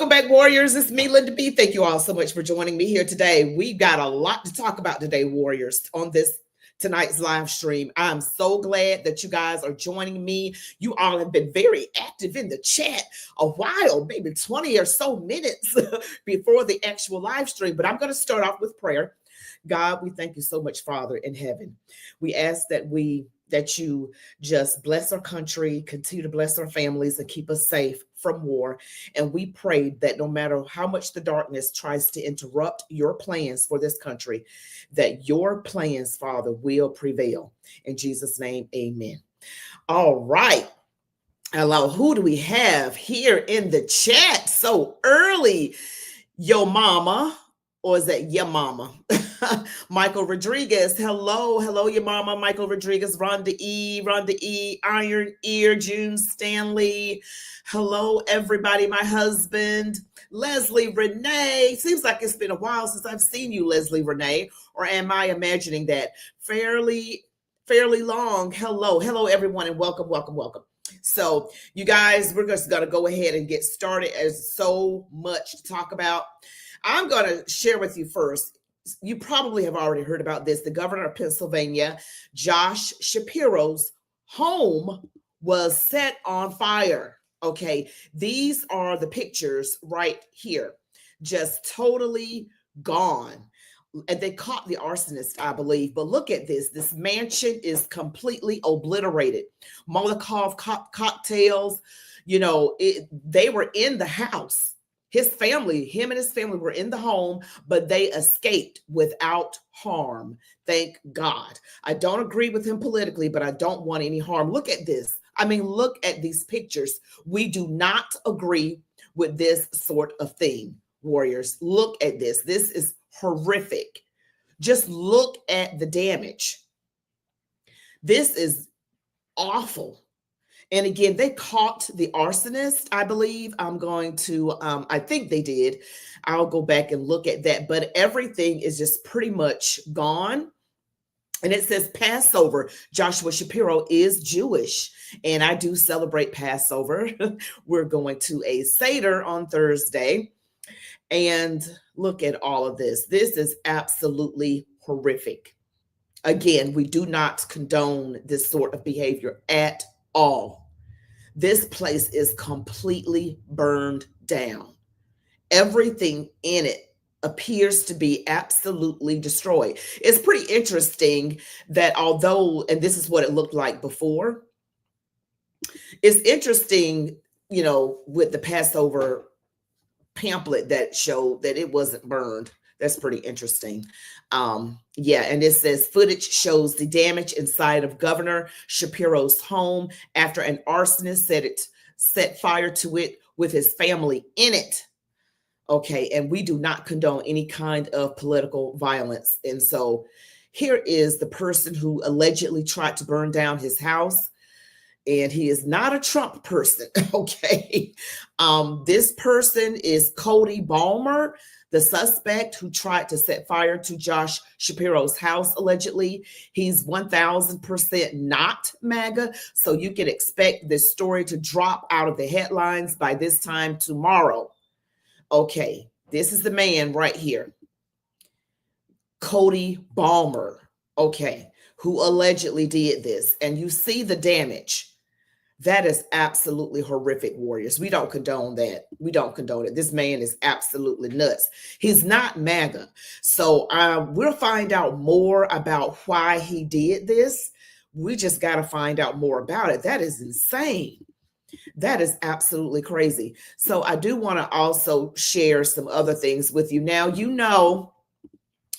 Welcome back, Warriors. It's me, Linda B. Thank you all so much for joining me here today. We've got a lot to talk about today, Warriors, on tonight's live stream. I'm so glad that you guys are joining me. You all have been very active in the chat a while, maybe 20 or so minutes before the actual live stream. But I'm going to start off with prayer. God, we thank you so much, Father in heaven. We ask that you just bless our country, continue to bless our families, and keep us safe from war. And we pray that no matter how much the darkness tries to interrupt your plans for this country, that your plans, Father, will prevail. In Jesus' name, amen. All right. Hello, who do we have here in the chat so early? Yo mama, or is that your mama? Michael Rodriguez, hello, your mama. Michael Rodriguez, Rhonda E, Iron Ear, June Stanley. Hello, everybody. My husband, Leslie Renee. Seems like it's been a while since I've seen you, Leslie Renee, or am I imagining that? Fairly long. Hello, everyone, and welcome. So, you guys, we're just going to go ahead and get started. There's so much to talk about. I'm going to share with you first. You probably have already heard about this. The governor of Pennsylvania, Josh Shapiro's home was set on fire. Okay, these are the pictures right here, just totally gone. And they caught the arsonist, I believe. But look at this. This mansion is completely obliterated. Molotov cocktails, they were in the house. Him and his family were in the home, but they escaped without harm. Thank God. I don't agree with him politically, but I don't want any harm. Look at this. I mean, look at these pictures. We do not agree with this sort of thing, Warriors. Look at this. This is horrific. Just look at the damage. This is awful. And again, they caught the arsonist, I believe. I think they did. I'll go back and look at that. But everything is just pretty much gone. And it says Passover. Joshua Shapiro is Jewish, and I do celebrate Passover. We're going to a Seder on Thursday. And look at all of this. This is absolutely horrific. Again, we do not condone this sort of behavior at all. This place is completely burned down. Everything in it appears to be absolutely destroyed. It's pretty interesting that although, and this is what it looked like before, it's interesting, with the Passover pamphlet that showed that it wasn't burned. That's pretty interesting. And it says footage shows the damage inside of Governor Shapiro's home after an arsonist set fire to it with his family in it. Okay, and we do not condone any kind of political violence. And so here is the person who allegedly tried to burn down his house. And he is not a Trump person, okay? This person is Cody Balmer, the suspect who tried to set fire to Josh Shapiro's house, allegedly. He's 1,000% not MAGA, so you can expect this story to drop out of the headlines by this time tomorrow. Okay, this is the man right here, Cody Balmer, okay, who allegedly did this. And you see the damage. That is absolutely horrific, Warriors. We don't condone that. We don't condone it. This man is absolutely nuts. He's not MAGA. So we'll find out more about why he did this. We just got to find out more about it. That is insane. That is absolutely crazy. So I do want to also share some other things with you. Now,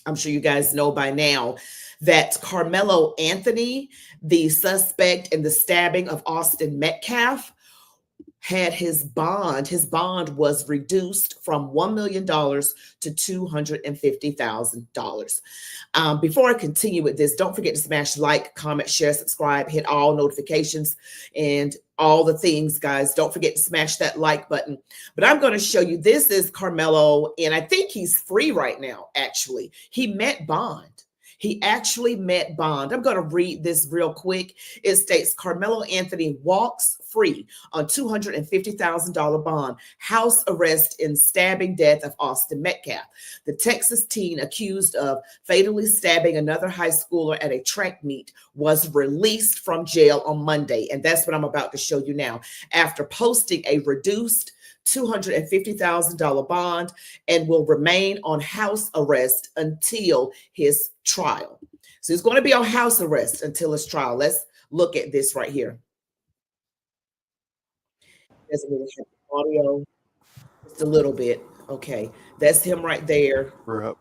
I'm sure you guys know by now that Karmelo Anthony, the suspect in the stabbing of Austin Metcalf, had his bond was reduced from $1 million to $250,000. Before I continue with this, don't forget to smash like, comment, share, subscribe, hit all notifications and all the things, guys. Don't forget to smash that like button. But I'm going to show you, this is Karmelo, and I think he's free right now, actually. He met bond. He actually met bond. I'm going to read this real quick. It states Karmelo Anthony walks free on $250,000 bond, house arrest in stabbing death of Austin Metcalf. The Texas teen accused of fatally stabbing another high schooler at a track meet was released from jail on Monday. And that's what I'm about to show you now. After posting a reduced $250,000 bond and will remain on house arrest until his trial. So he's going to be on house arrest until his trial. Let's look at this right here. Doesn't really have audio, just a little bit. Okay, that's him right there. We're up.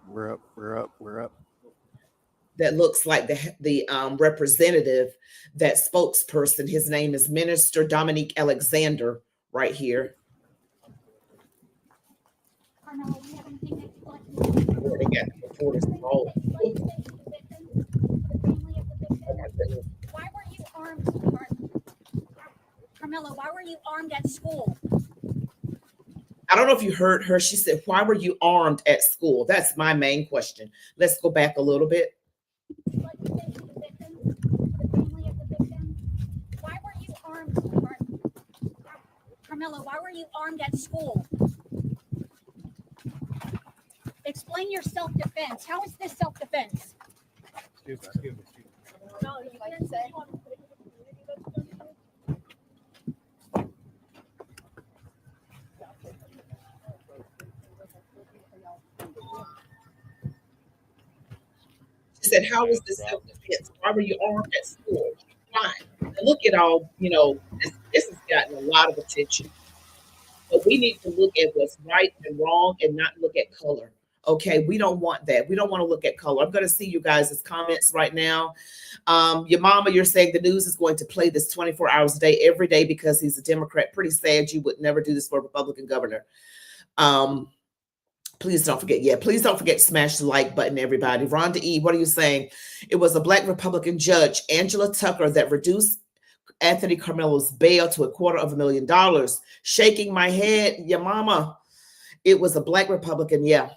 That looks like the representative, that spokesperson. His name is Minister Dominique Alexander right here. Karmelo, we have anything next question? They got the reporters involved. Why were you armed, Karmelo? Why were you armed at school? I don't know if you heard her. She said, "Why were you armed at school?" That's my main question. Let's go back a little bit. Why were you armed, Karmelo? Why were you armed at school? Explain your self-defense. How is this self-defense? Stupid. No, you can't say. She said, "How was this self-defense? Why were you armed at school?" Fine. And look at all, this has gotten a lot of attention. But we need to look at what's right and wrong and not look at color. Okay, we don't want that. We don't want to look at color. I'm going to see you guys' comments right now. Your mama, you're saying the news is going to play this 24 hours a day, every day, because he's a Democrat. Pretty sad you would never do this for a Republican governor. Please don't forget. Yeah, please don't forget to smash the like button, everybody. Rhonda E., what are you saying? It was a Black Republican judge, Angela Tucker, that reduced Anthony Karmelo's bail to $250,000. Shaking my head, your mama. It was a Black Republican. Yeah.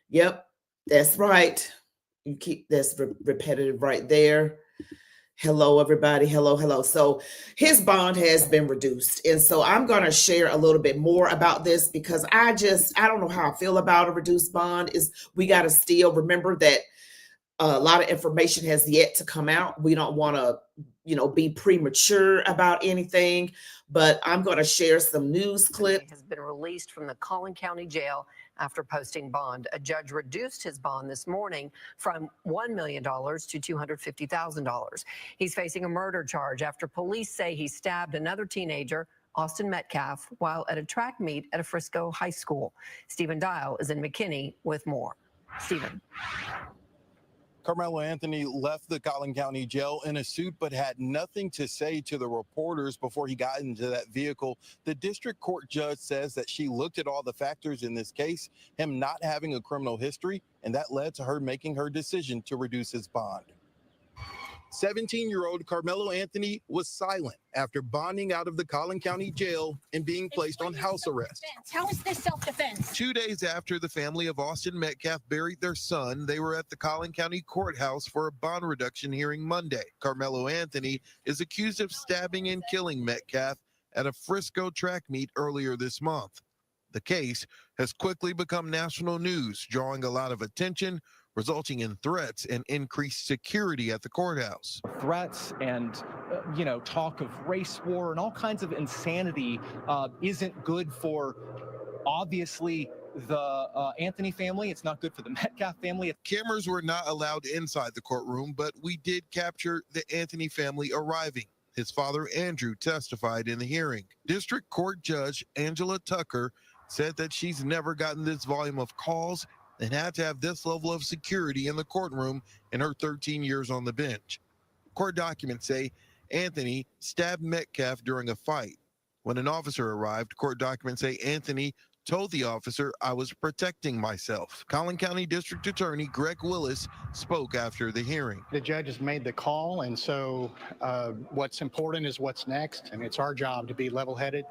Yep. That's right. You keep this repetitive right there. Hello, everybody. Hello. So his bond has been reduced. And so I'm going to share a little bit more about this, because I don't know how I feel about a reduced bond. We got to still remember that a lot of information has yet to come out. We don't want to, be premature about anything, but I'm going to share some news clips. Has been released from the Collin County Jail after posting bond. A judge reduced his bond this morning from $1 million to $250,000. He's facing a murder charge after police say he stabbed another teenager, Austin Metcalf, while at a track meet at a Frisco high school. Stephen Dial is in McKinney with more. Stephen. Karmelo Anthony left the Collin County Jail in a suit, but had nothing to say to the reporters before he got into that vehicle. The district court judge says that she looked at all the factors in this case, him not having a criminal history, and that led to her making her decision to reduce his bond. 17-year-old Karmelo Anthony was silent after bonding out of the Collin County Jail and being placed on house arrest. How is this self-defense? 2 days after the family of Austin Metcalf buried their son, they were at the Collin County Courthouse for a bond reduction hearing Monday. Karmelo Anthony is accused of stabbing and killing Metcalf at a Frisco track meet earlier this month. The case has quickly become national news, drawing a lot of attention, resulting in threats and increased security at the courthouse. Threats and, talk of race war and all kinds of insanity isn't good for, obviously, the Anthony family. It's not good for the Metcalf family. Cameras were not allowed inside the courtroom, but we did capture the Anthony family arriving. His father, Andrew, testified in the hearing. District Court Judge Angela Tucker said that she's never gotten this volume of calls and had to have this level of security in the courtroom in her 13 years on the bench. Court documents say Anthony stabbed Metcalf during a fight. When an officer arrived, court documents say Anthony told the officer, "I was protecting myself." Collin County District Attorney Greg Willis spoke after the hearing. The judge has made the call, and so what's important is what's next, and it's our job to be level-headed,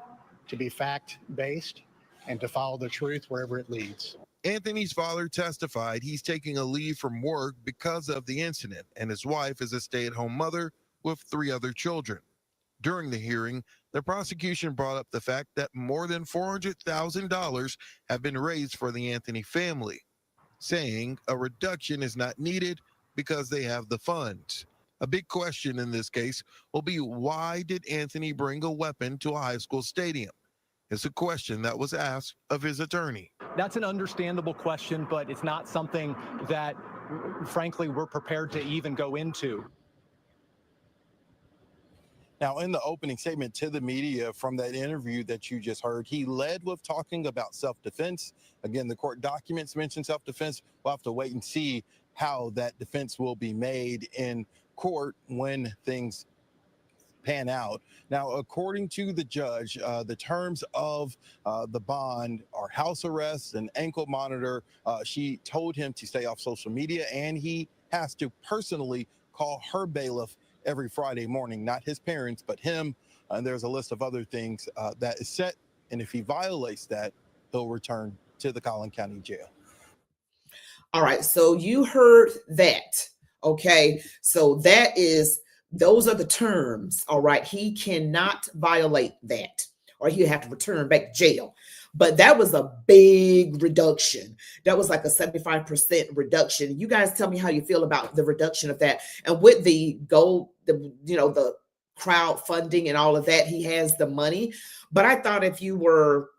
to be fact-based, and to follow the truth wherever it leads. Anthony's father testified he's taking a leave from work because of the incident, and his wife is a stay-at-home mother with 3 other children. During the hearing, the prosecution brought up the fact that more than $400,000 have been raised for the Anthony family, saying a reduction is not needed because they have the funds. A big question in this case will be, why did Anthony bring a weapon to a high school stadium? It's a question that was asked of his attorney. That's an understandable question, but it's not something that, frankly, we're prepared to even go into. Now, in the opening statement to the media from that interview that you just heard, he led with talking about self-defense. Again, the court documents mention self-defense. We'll have to wait and see how that defense will be made in court when things pan out. Now, according to the judge, the terms of the bond are house arrest and ankle monitor. She told him to stay off social media, and he has to personally call her bailiff every Friday morning, not his parents, but him. And there's a list of other things that is set. And if he violates that, he'll return to the Collin County Jail. All right. So you heard that. Okay. So those are the terms. All right. He cannot violate that, or he'll have to return back to jail. But that was a big reduction. That was like a 75% reduction. You guys tell me how you feel about the reduction of that. And with the the crowdfunding and all of that, he has the money. But I thought if you were,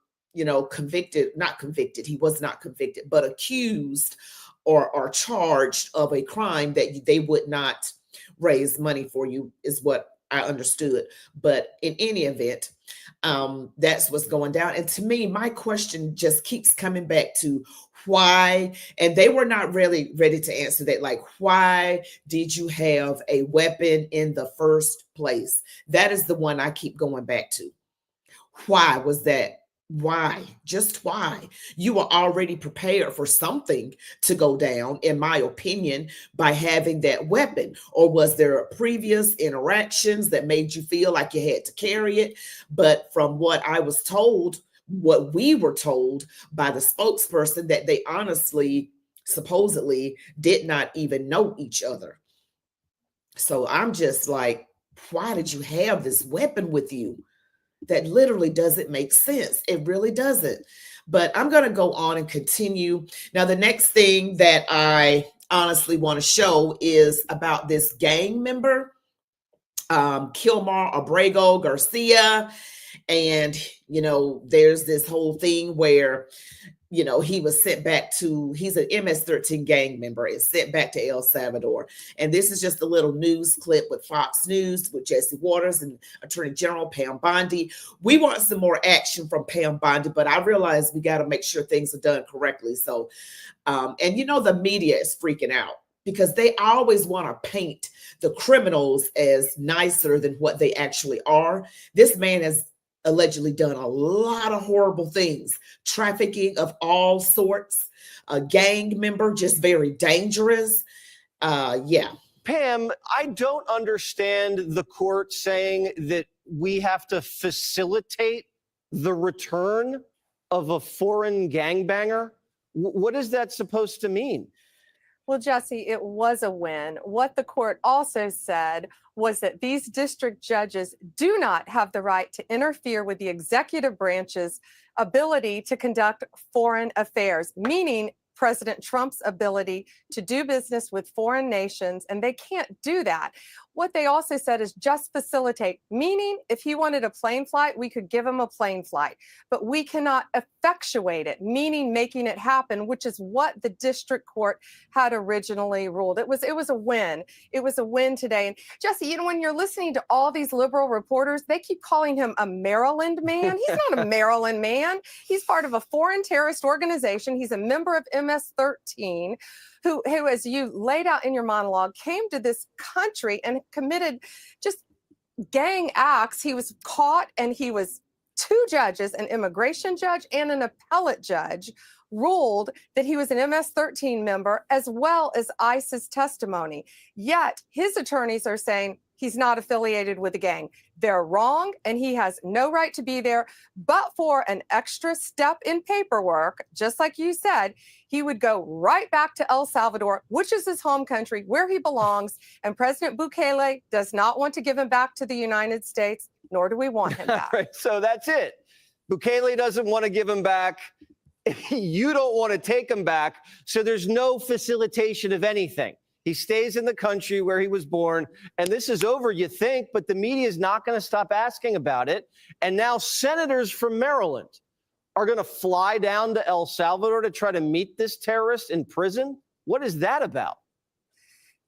convicted, not convicted, he was not convicted, but accused or charged of a crime, that they would not raise money for you, is what I understood. But in any event, that's what's going down. And to me, my question just keeps coming back to why, and they were not really ready to answer that. Like, why did you have a weapon in the first place? That is the one I keep going back to. Why was that? Why? Just why? You were already prepared for something to go down, in my opinion, by having that weapon. Or was there previous interactions that made you feel like you had to carry it? But from what I was told, what we were told by the spokesperson, that they honestly, supposedly, did not even know each other. So I'm just like, why did you have this weapon with you? That literally doesn't make sense. It really doesn't. But I'm going to go on and continue. Now, the next thing that I honestly want to show is about this gang member, Kilmar Abrego Garcia. And, there's this whole thing where, he was sent back to, he's an MS-13 gang member, and sent back to El Salvador. And this is just a little news clip with Fox News with Jesse Waters and Attorney General Pam Bondi. We want some more action from Pam Bondi, but I realize we got to make sure things are done correctly. So, and the media is freaking out, because they always want to paint the criminals as nicer than what they actually are. This man has allegedly done a lot of horrible things, trafficking of all sorts, a gang member, just very dangerous. Yeah. Pam, I don't understand the court saying that we have to facilitate the return of a foreign gangbanger. What is that supposed to mean? Well, Jesse, it was a win. What the court also said was that these district judges do not have the right to interfere with the executive branch's ability to conduct foreign affairs, meaning President Trump's ability to do business with foreign nations, and they can't do that. What they also said is just facilitate, meaning if he wanted a plane flight, we could give him a plane flight, but we cannot effectuate it, meaning making it happen, which is what the district court had originally ruled. It was a win. It was a win today. And Jesse, when you're listening to all these liberal reporters, they keep calling him a Maryland man. He's not a Maryland man. He's part of a foreign terrorist organization. He's a member of MS-13. Who, as you laid out in your monologue, came to this country and committed just gang acts. He was caught, and he was 2 judges, an immigration judge and an appellate judge, ruled that he was an MS-13 member, as well as ICE's testimony. Yet his attorneys are saying he's not affiliated with the gang. They're wrong, and he has no right to be there. But for an extra step in paperwork, just like you said, he would go right back to El Salvador, which is his home country, where he belongs. And President Bukele does not want to give him back to the United States, nor do we want him back. Right, so that's it. Bukele doesn't want to give him back. You don't want to take him back. So there's no facilitation of anything. He stays in the country where he was born, and this is over, you think, but the media is not going to stop asking about it. And now senators from Maryland are going to fly down to El Salvador to try to meet this terrorist in prison. What is that about?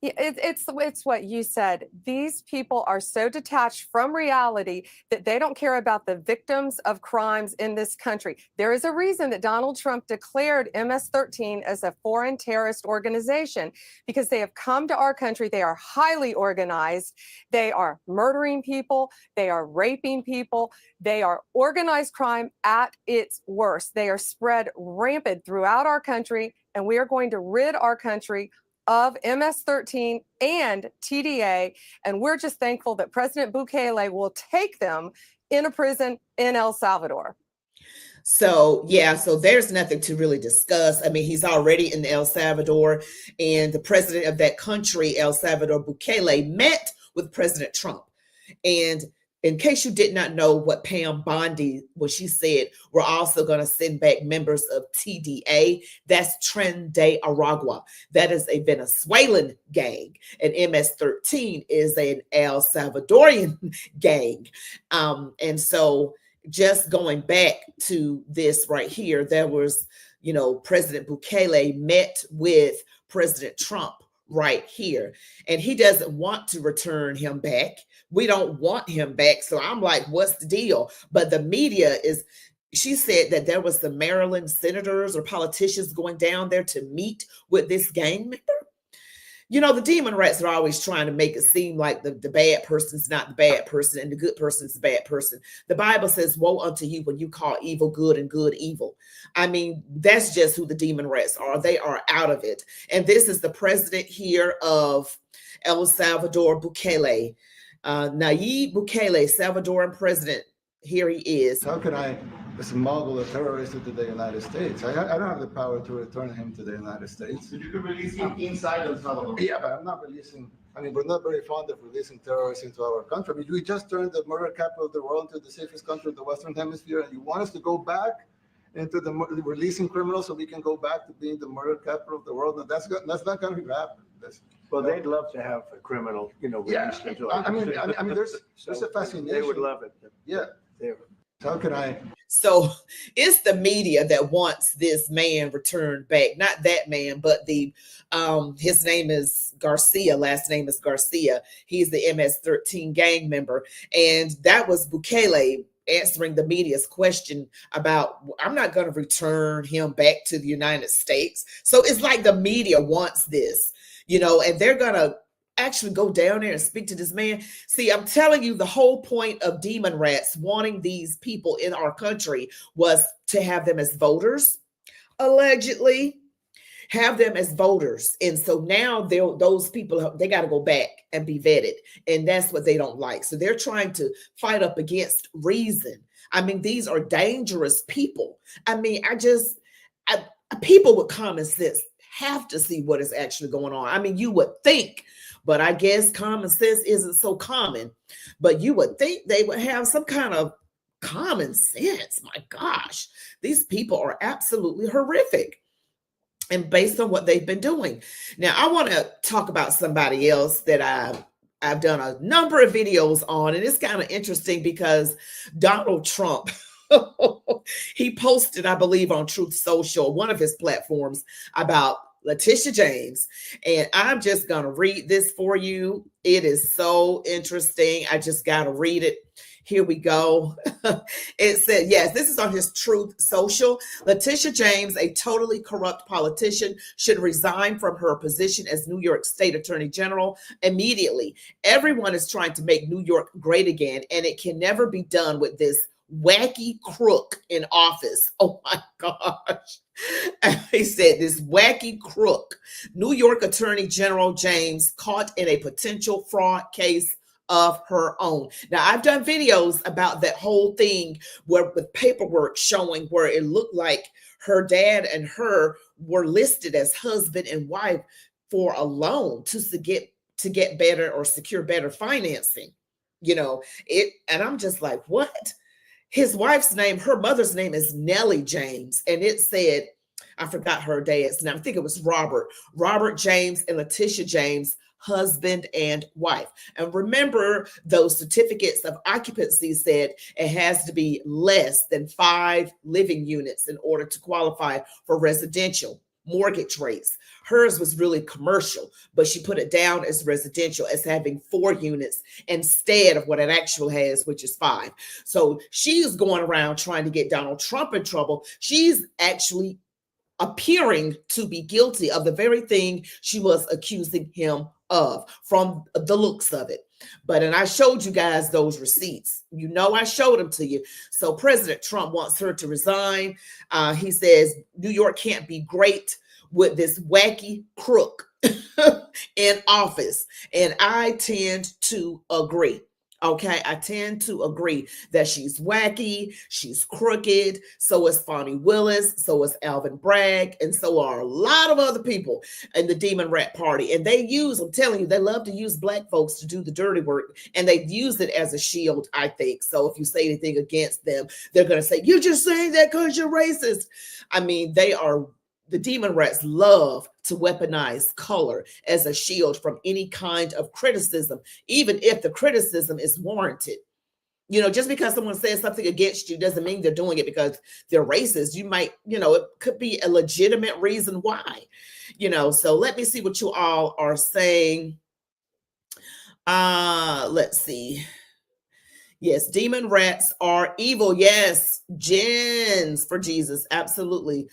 Yeah, it's what you said. These people are so detached from reality that they don't care about the victims of crimes in this country. There is a reason that Donald Trump declared MS-13 as a foreign terrorist organization, because they have come to our country. They are highly organized. They are murdering people. They are raping people. They are organized crime at its worst. They are spread rampant throughout our country, and we are going to rid our country of MS-13 and TDA, and we're just thankful that President Bukele will take them in a prison in El Salvador. So, yeah, so there's nothing to really discuss. I mean, he's already in El Salvador, and the president of that country, El Salvador, Bukele, met with President Trump. And in case you did not know what Pam Bondi, what she said, we're also going to send back members of TDA. That's Tren de Aragua. That is a Venezuelan gang. And MS-13 is an El Salvadorian gang. And so just going back to this right here, there was, President Bukele met with President Trump right here, and he doesn't want to return him back. We don't want him back. So I'm like, what's the deal? But the media she said that there was some Maryland senators or politicians going down there to meet with this gang member. The demon rats are always trying to make it seem like the bad person's not the bad person and the good person's the bad person. The Bible says, woe unto you when you call evil good and good evil. I mean, that's just who the demon rats are. They are out of it. And this is the president here of El Salvador, Bukele. Nayib Bukele, Salvadoran president. Here he is. How can I smuggle a terrorist into the United States? I don't have the power to return him to the United States. So you can release him inside El Salvador. Yeah, but I'm not releasing. I mean, we're not very fond of releasing terrorists into our country. I mean, we just turned the murder capital of the world into the safest country in the Western Hemisphere, and you want us to go back into the releasing criminals so we can go back to being the murder capital of the world? No, that's not going to happen. Well, they'd love to have a criminal, released into our country. I mean, there's a fascination. They would love it. Yeah. How can I? So it's the media that wants this man returned back. Not that man, but his name is Garcia. Last name is Garcia. He's the MS-13 gang member. And that was Bukele answering the media's question about, I'm not going to return him back to the United States. So it's like the media wants this, and they're going to actually go down there and speak to this man. See, I'm telling you, the whole point of demon rats wanting these people in our country was to have them as voters, allegedly have them as voters. And so now those people, they got to go back and be vetted. And that's what they don't like. So they're trying to fight up against reason. I mean, these are dangerous people. I mean, people with common sense have to see what is actually going on. I mean, you would think, but I guess common sense isn't so common, but you would think they would have some kind of common sense. My gosh, these people are absolutely horrific. And based on what they've been doing. Now, I want to talk about somebody else that I've done a number of videos on, and it's kind of interesting because Donald Trump, he posted, I believe, on Truth Social, one of his platforms, about Letitia James. And I'm just going to read this for you. It is so interesting. I just got to read it. Here we go. It said, yes, this is on his Truth Social. Letitia James, a totally corrupt politician, should resign from her position as New York State Attorney General immediately. Everyone is trying to make New York great again, and it can never be done with this wacky crook in office. Oh my gosh. He said this wacky crook, New York Attorney General James, caught in a potential fraud case of her own. Now, I've done videos about that whole thing where with paperwork showing where it looked like her dad and her were listed as husband and wife for a loan to get better or secure better financing. You know, and I'm just like, what? His wife's name, her mother's name is Nellie James. And it said, I forgot her dad's name. I think it was Robert James and Letitia James, husband and wife. And remember, those certificates of occupancy said it has to be less than 5 living units in order to qualify for residential mortgage rates. Hers was really commercial, but she put it down as residential, as having 4 units instead of what it actually has, which is 5. So she's going around trying to get Donald Trump in trouble. She's actually appearing to be guilty of the very thing she was accusing him of, from the looks of it. And I showed you guys those receipts. You know, I showed them to you. So President Trump wants her to resign. He says New York can't be great with this wacky crook in office. And I tend to agree. Okay, I tend to agree that she's wacky, she's crooked, so is Fonnie Willis, so is Alvin Bragg, and so are a lot of other people in the Demon Rat Party. And they I'm telling you, they love to use Black folks to do the dirty work, and they use it as a shield, I think. So if you say anything against them, they're going to say, you're just saying that because you're racist. I mean, the Demon Rats love to weaponize color as a shield from any kind of criticism, even if the criticism is warranted. You know, just because someone says something against you doesn't mean they're doing it because they're racist. You might, it could be a legitimate reason why, so let me see what you all are saying. Let's see. Yes, demon rats are evil. Yes, gens for Jesus. Absolutely.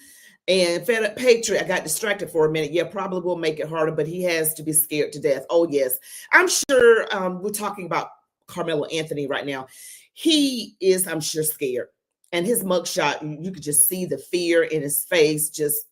And Fed Up Patriot, I got distracted for a minute. Yeah, probably will make it harder, but he has to be scared to death. Oh, yes. I'm sure we're talking about Karmelo Anthony right now. He is, I'm sure, scared. And his mugshot, you could just see the fear in his face, just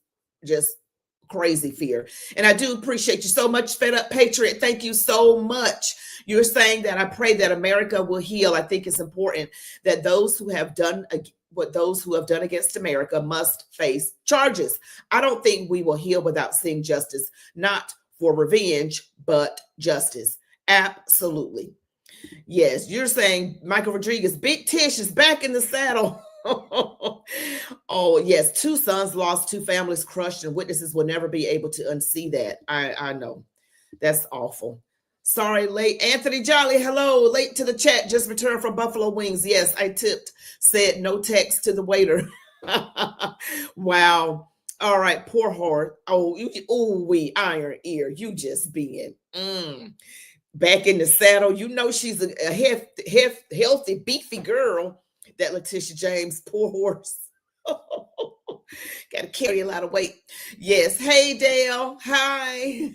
crazy fear. And I do appreciate you so much, Fed Up Patriot. Thank you so much. You're saying that I pray that America will heal. I think it's important that those who have done what those who have done against America must face charges. I don't think we will heal without seeing justice, not for revenge, but justice. Absolutely. Yes, you're saying Michael Rodriguez, Big Tish is back in the saddle. Oh, yes. 2 sons lost, 2 families crushed, and witnesses will never be able to unsee that. I know. That's awful. Sorry, late. Anthony Jolly, hello. Late to the chat. Just returned from Buffalo Wings. Yes, I tipped. Said no text to the waiter. Wow. All right. Poor heart. We iron ear. You just being back in the saddle. She's a healthy, beefy girl. That Letitia James, poor horse. Got to carry a lot of weight. Yes. Hey, Dale. Hi.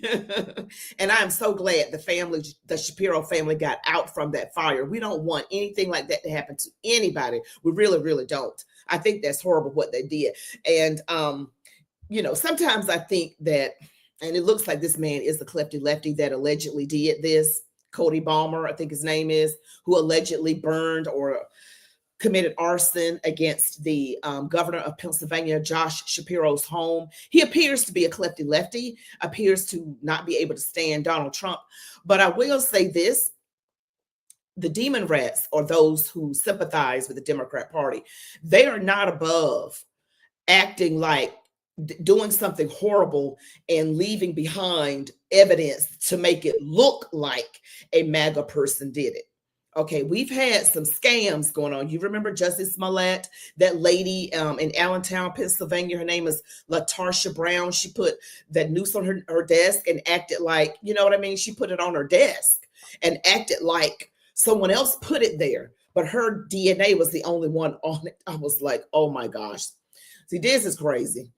And I'm so glad the Shapiro family got out from that fire. We don't want anything like that to happen to anybody. We really, really don't. I think that's horrible what they did. And, sometimes I think that, and it looks like this man is the Klefty Lefty that allegedly did this. Cody Balmer, I think his name is, who allegedly burned or committed arson against the governor of Pennsylvania, Josh Shapiro's home. He appears to be a Klefty Lefty, appears to not be able to stand Donald Trump. But I will say this, the demon rats, or those who sympathize with the Democrat Party, they are not above acting like doing something horrible and leaving behind evidence to make it look like a MAGA person did it. Okay, we've had some scams going on. You remember Justice Smollett, that lady in Allentown, Pennsylvania. Her name is LaTarsha Brown. She put that noose on her desk and acted like, you know what I mean? She put it on her desk and acted like someone else put it there. But her DNA was the only one on it. I was like, oh my gosh. See, this is crazy.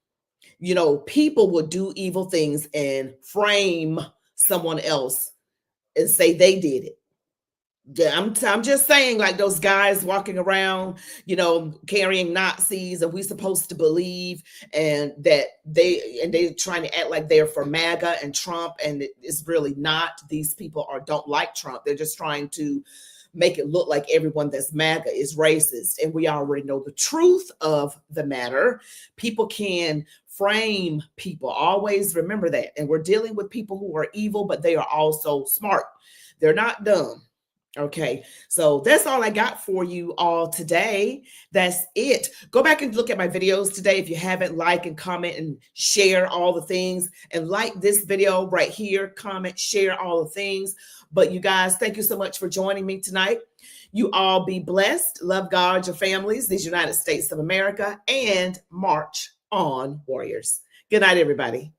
People will do evil things and frame someone else and say they did it. Yeah, I'm just saying, like those guys walking around, carrying Nazis, and we supposed to believe and that they're trying to act like they're for MAGA and Trump, and it's really not. These people don't like Trump. They're just trying to make it look like everyone that's MAGA is racist, and we already know the truth of the matter. People can frame people. Always remember that. And we're dealing with people who are evil, but they are also smart. They're not dumb. Okay, so that's all I got for you all today. That's it. Go back and look at my videos today. If you haven't, like and comment and share all the things, and like this video right here, comment, share all the things. But you guys, thank you so much for joining me tonight. You all be blessed. Love God, your families, these United States of America, and march on, warriors. Good night, everybody.